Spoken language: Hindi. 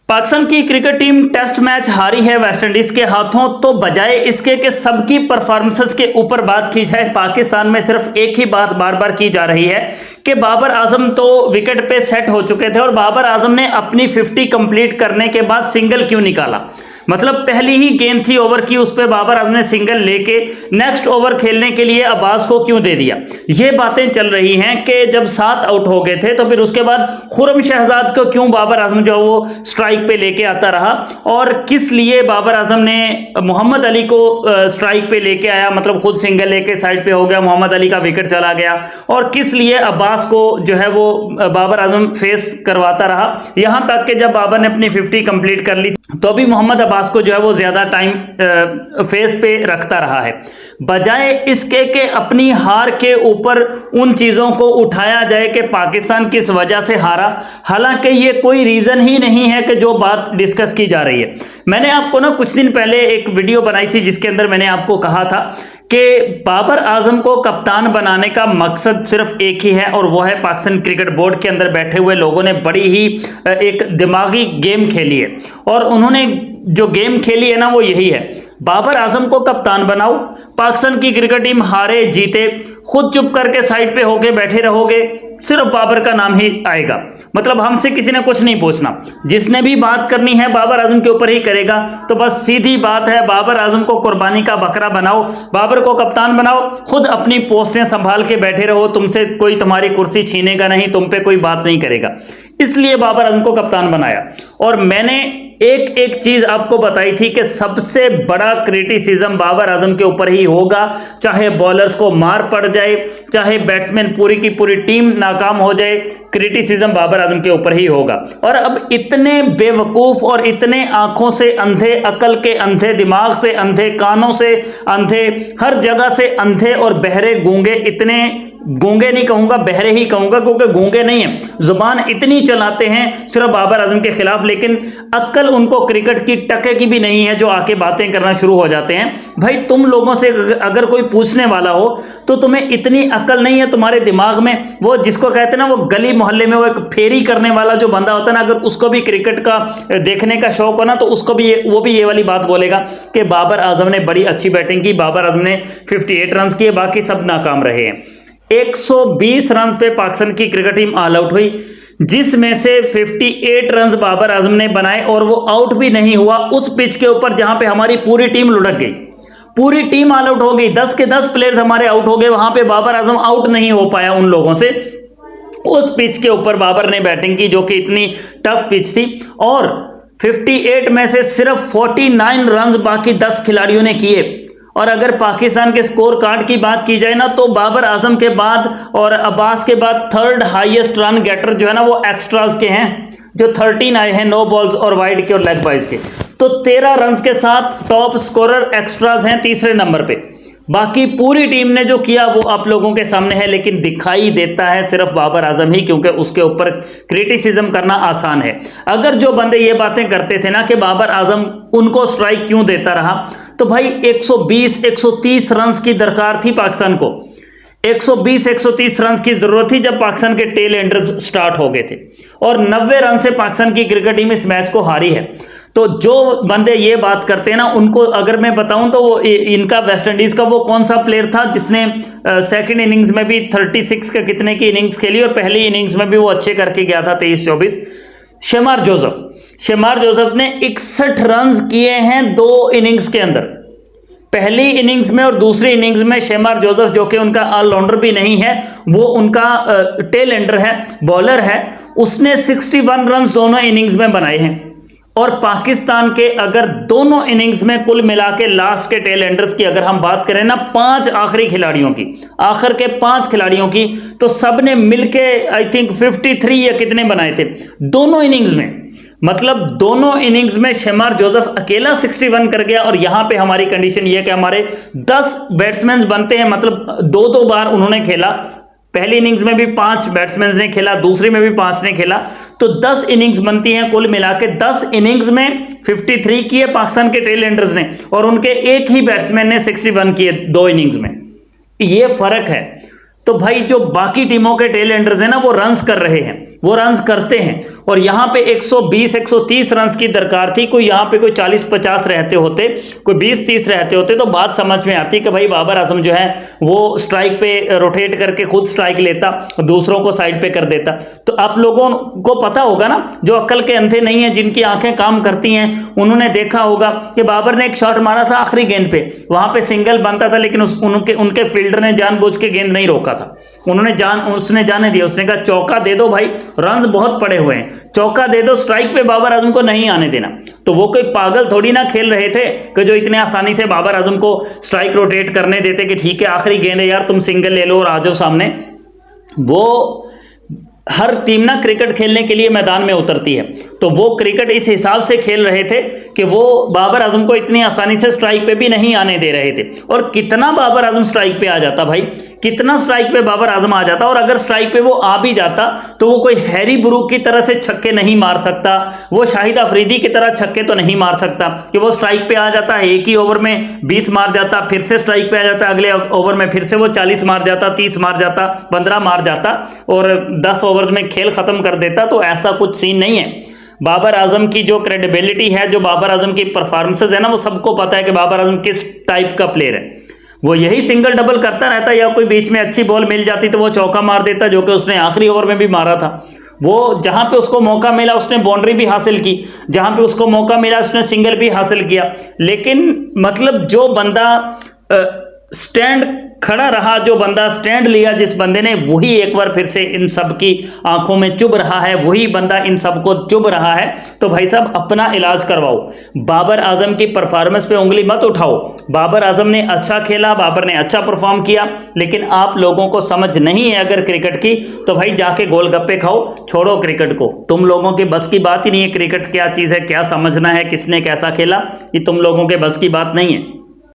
पाकिस्तान की क्रिकेट टीम टेस्ट मैच हारी है वेस्टइंडीज के हाथों। तो बजाय इसके कि सबकी परफॉर्मेंसेस के ऊपर बात की जाए, पाकिस्तान में सिर्फ एक ही बात बार बार की जा रही है कि बाबर आजम तो विकेट पे सेट हो चुके थे और बाबर आजम ने अपनी 50 कंप्लीट करने के बाद सिंगल क्यों निकाला। मतलब पहली ही गेंद थी ओवर की, उस पर बाबर आजम ने सिंगल लेके नेक्स्ट ओवर खेलने के लिए अब्बास को क्यों दे दिया। ये बातें चल रही हैं कि जब 7 आउट हो गए थे तो फिर उसके बाद खुरम शहजाद को क्यों बाबर आजम जो वो स्ट्राइक पे लेके आता रहा और किस लिए बाबर आजम ने मोहम्मद अली को स्ट्राइक पे लेके आया, मतलब खुद सिंगल लेके साइड पे हो गया, मोहम्मद अली का विकेट चला गया और किस लिए अब्बास को जो है वो बाबर आजम फेस करवाता रहा। यहां तक कि जब बाबर ने अपनी 50 कंप्लीट कर ली तो भी मोहम्मद अब्बास को जो है वो ज्यादा टाइम फेस पे रखता रहा है। बजाय इसके कि अपनी हार के ऊपर उन चीजों को उठाया जाए कि पाकिस्तान किस वजह से हारा, हालांकि ये कोई रीजन ही नहीं है कि जो बात डिस्कस की जा रही है। मैंने आपको ना कुछ दिन पहले एक वीडियो बनाई थी जिसके अंदर मैंने आपको कहा था कि बाबर आजम को कप्तान बनाने का मकसद सिर्फ एक ही है और वो है पाकिस्तान क्रिकेट बोर्ड के अंदर बैठे हुए लोगों ने बड़ी ही एक दिमागी गेम खेली है और उन्होंने जो गेम खेली है ना वो यही है, बाबर आजम को कप्तान बनाओ, पाकिस्तान की क्रिकेट टीम हारे जीते खुद चुप करके साइड पे होके बैठे रहोगे, सिर्फ बाबर का नाम ही आएगा। मतलब हमसे किसी ने कुछ नहीं पूछना, जिसने भी बात करनी है बाबर आजम के ऊपर ही करेगा। तो बस सीधी बात है, बाबर आजम को कुर्बानी का बकरा बनाओ, बाबर को कप्तान बनाओ, खुद अपनी पोस्टें संभाल के बैठे रहो, तुमसे कोई तुम्हारी कुर्सी छीनेगा नहीं, तुम पे कोई बात नहीं करेगा। इसलिए बाबर आजम को कप्तान बनाया और मैंने एक एक चीज आपको बताई थी कि सबसे बड़ा क्रिटिसिज्म बाबर आजम के ऊपर ही होगा, चाहे बॉलर्स को मार पड़ जाए, चाहे बैट्समैन पूरी की पूरी टीम नाकाम हो जाए, क्रिटिसिज्म बाबर आजम के ऊपर ही होगा। और अब इतने बेवकूफ और इतने आंखों से अंधे, अकल के अंधे, दिमाग से अंधे, कानों से अंधे, हर जगह से अंधे और बहरे गूंगे, इतने गूंगे नहीं कहूंगा, बहरे ही कहूंगा क्योंकि गूंगे नहीं है, जुबान इतनी चलाते हैं सिर्फ बाबर आजम के खिलाफ, लेकिन अक्ल उनको क्रिकेट की टके की भी नहीं है जो आके बातें करना शुरू हो जाते हैं। भाई तुम लोगों से अगर कोई पूछने वाला हो तो तुम्हें इतनी अक्ल नहीं है तुम्हारे दिमाग में। वो जिसको कहते हैं ना, वो गली मोहल्ले में वो एक फेरी करने वाला जो बंदा होता है ना, अगर उसको भी क्रिकेट का देखने का शौक हो ना तो उसको भी वो भी ये वाली बात बोलेगा कि बाबर आजम ने बड़ी अच्छी बैटिंग की, बाबर आजम ने 58 रन किए, बाकी सब नाकाम रहे हैं। 120 रन पे पाकिस्तान की क्रिकेट टीम ऑल आउट हुई, जिसमें से 58 रन बाबर आजम ने बनाए और वो आउट भी नहीं हुआ उस पिच के ऊपर जहां पे हमारी पूरी टीम लुढ़क गई, पूरी टीम ऑल आउट हो गई, 10 के 10 प्लेयर्स हमारे आउट हो गए, वहां पे बाबर आजम आउट नहीं हो पाया उन लोगों से। उस पिच के ऊपर बाबर ने बैटिंग की जो कि इतनी टफ पिच थी और 58 में से सिर्फ 49 रन बाकी 10 खिलाड़ियों ने किए। और अगर पाकिस्तान के स्कोर कार्ड की बात की जाए ना तो बाबर आजम के बाद और अब्बास के बाद थर्ड हाईएस्ट रन गेटर जो है ना वो एक्स्ट्रास के हैं, जो 13 आए हैं, नो बॉल्स और वाइड के और लेग बाइज के। तो 13 रन के साथ टॉप स्कोरर एक्स्ट्रास हैं तीसरे नंबर पे। बाकी पूरी टीम ने जो किया वो आप लोगों के सामने है, लेकिन दिखाई देता है सिर्फ बाबर आजम ही, क्योंकि उसके ऊपर क्रिटिसिज्म करना आसान है। अगर जो बंदे ये बातें करते थे ना कि बाबर आजम उनको स्ट्राइक क्यों देता रहा, तो भाई 120-130 रन की दरकार थी पाकिस्तान को, 120-130 रन की जरूरत थी जब पाकिस्तान के टेल एंडर्स स्टार्ट हो गए थे और 90 रन से पाकिस्तान की क्रिकेट टीम इस मैच को हारी है। तो जो बंदे ये बात करते हैं ना उनको अगर मैं बताऊं तो वो इनका वेस्टइंडीज का वो कौन सा प्लेयर था जिसने सेकंड इनिंग्स में भी 36 का कितने की इनिंग्स खेली और पहली इनिंग्स में भी वो अच्छे करके गया था 23-24, शेमार जोसेफ। शेमार जोसेफ ने 61 रन किए हैं 2 इनिंग्स के अंदर, पहली इनिंग्स में और दूसरी इनिंग्स में। शेमार जोसेफ जो कि उनका ऑलराउंडर भी नहीं है, वो उनका टेल एंडर है, बॉलर है, उसने 61 रन दोनों इनिंग्स में बनाए हैं। और पाकिस्तान के अगर दोनों इनिंग्स में कुल मिला के लास्ट के टेल एंडर्स की अगर हम बात करें ना, 5 आखिरी खिलाड़ियों की, आखिर के 5 खिलाड़ियों की, तो सब ने मिलके आई थिंक 53 या कितने बनाए थे दोनों इनिंग्स में। मतलब दोनों इनिंग्स में शेमार जोसेफ अकेला 61 कर गया। और यहां पे हमारी कंडीशन ये है कि हमारे 10 बैट्समैन बनते हैं, मतलब 2-2 बार उन्होंने खेला, पहली इनिंग्स में भी 5 बैट्समैन ने खेला, दूसरी में भी 5 ने खेला, तो 10 इनिंग्स बनती हैं कुल मिला के। 10 इनिंग्स में 53 किए पाकिस्तान के टेल एंडर्स ने और उनके एक ही बैट्समैन ने 61 किए 2 इनिंग्स में, ये फर्क है। तो भाई जो बाकी टीमों के टेल एंडर्स हैं ना वो रन्स कर रहे हैं, वो रन्स करते हैं। और यहाँ पे 120-130 रन्स की दरकार थी, कोई यहाँ पे कोई 40-50 रहते होते, कोई 20-30 रहते होते तो बात समझ में आती कि भाई बाबर आजम जो है वो स्ट्राइक पे रोटेट करके खुद स्ट्राइक लेता, दूसरों को साइड पे कर देता। तो आप लोगों को पता होगा ना, जो अक्ल के अंधे नहीं है, जिनकी आंखें काम करती हैं, उन्होंने देखा होगा कि बाबर ने एक शॉट मारा था आखिरी गेंद पे, वहां पे सिंगल बनता था, लेकिन उनके फील्डर ने जानबूझ के गेंद नहीं रोका था, उसने जाने दिया, उसने कहा चौका दे दो भाई, रन्स बहुत पड़े हुए हैं, चौका दे दो, स्ट्राइक पे बाबर आजम को नहीं आने देना। तो वो कोई पागल थोड़ी ना खेल रहे थे कि जो इतने आसानी से बाबर आजम को स्ट्राइक रोटेट करने देते कि ठीक है आखिरी गेंद है यार, तुम सिंगल ले लो और आ जाओ सामने। वो हर टीम ना क्रिकेट खेलने के लिए मैदान में उतरती है, तो वो क्रिकेट इस हिसाब से खेल रहे थे कि वो बाबर आजम को इतनी आसानी से स्ट्राइक पे भी नहीं आने दे रहे थे। और कितना बाबर आजम स्ट्राइक पे आ जाता भाई, कितना स्ट्राइक पे बाबर आजम आ जाता, और अगर स्ट्राइक पे वो आ भी जाता तो वो कोई हैरी ब्रूक की तरह से छक्के नहीं मार सकता, वो शाहिद अफरीदी की तरह छक्के तो नहीं मार सकता कि वो स्ट्राइक पे आ जाता, एक ही ओवर में 20 मार जाता, फिर से स्ट्राइक पे आ जाता, अगले ओवर में फिर से वो 40 मार जाता, 30 मार जाता, 15 मार जाता और 10 ओवर में खेल खत्म कर देता। तो ऐसा कुछ सीन नहीं है। बाबर आजम की जो क्रेडिबिलिटी है, जो बाबर आजम की परफॉर्मेंसेज है ना, वो सबको पता है कि बाबर आजम किस टाइप का प्लेयर है। वो यही सिंगल डबल करता रहता, या कोई बीच में अच्छी बॉल मिल जाती तो वो चौका मार देता, जो कि उसने आखिरी ओवर में भी मारा था। वो जहां पे उसको मौका मिला उसने बाउंड्री भी हासिल की, जहां पे उसको मौका मिला उसने सिंगल भी हासिल किया। लेकिन मतलब जो बंदा स्टैंड खड़ा रहा, जो बंदा स्टैंड लिया, जिस बंदे ने, वही एक बार फिर से इन सब की आंखों में चुभ रहा है, वही बंदा इन सबको चुभ रहा है। तो भाई साहब अपना इलाज करवाओ, बाबर आजम की परफॉर्मेंस पे उंगली मत उठाओ। बाबर आजम ने अच्छा खेला, बाबर ने अच्छा परफॉर्म किया, लेकिन आप लोगों को समझ नहीं है अगर क्रिकेट की, तो भाई जाके गोलगप्पे खाओ, छोड़ो क्रिकेट को। तुम लोगों के बस की बात ही नहीं है, क्रिकेट क्या चीज़ है, क्या समझना है, किसने कैसा खेला, ये तुम लोगों के बस की बात नहीं है।